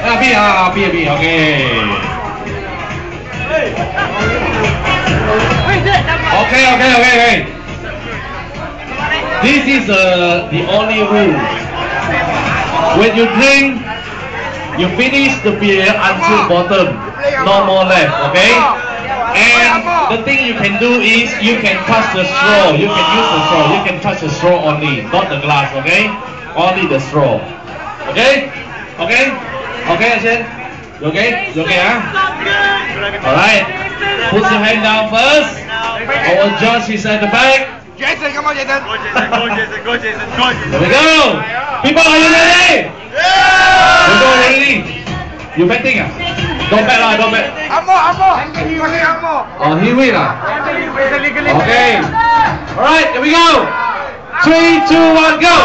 B, okay. Okay. This is the only rule. When you drink, you finish the beer until bottom, no more left, okay? And the thing you can do is you can touch the straw. You can use the straw. You can touch the straw only, not the glass, okay? Only the straw. Okay? Achen? You okay? Alright. Put your hand down first. Our judge is at the back. Jason, come on, Jason. Go, Jason. Here we go. People, are you ready? Yeah! We go ready. You betting ah? Don't bet. Amo. Oh, he win ah? Okay. Alright, here we go. 3, 2, 1, go.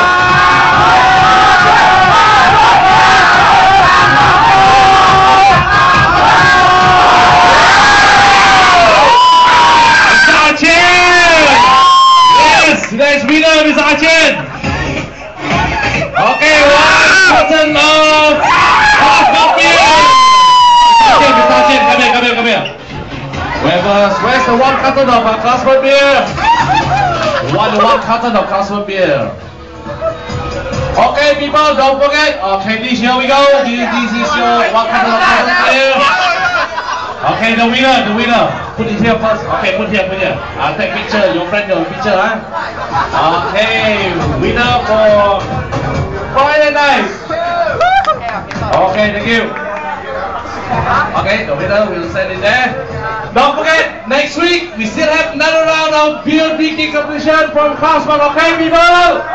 Today's winner is Achen. Okay, 1 carton of Carlsberg beer. Mr. Achen, come here. Where's the 1 carton of Carlsberg beer? One carton of Carlsberg beer. Okay, people, don't forget. Okay, here we go. This is your 1 carton of Carlsberg beer. Okay, the winner. Put it here first. Okay, put here. Take picture. Your friend, your picture, huh? Okay, winner for Friday night. Okay, thank you. Okay, the winner will send it there. Don't forget, next week we still have another round of beer drinking competition from Carlsberg. Okay, people.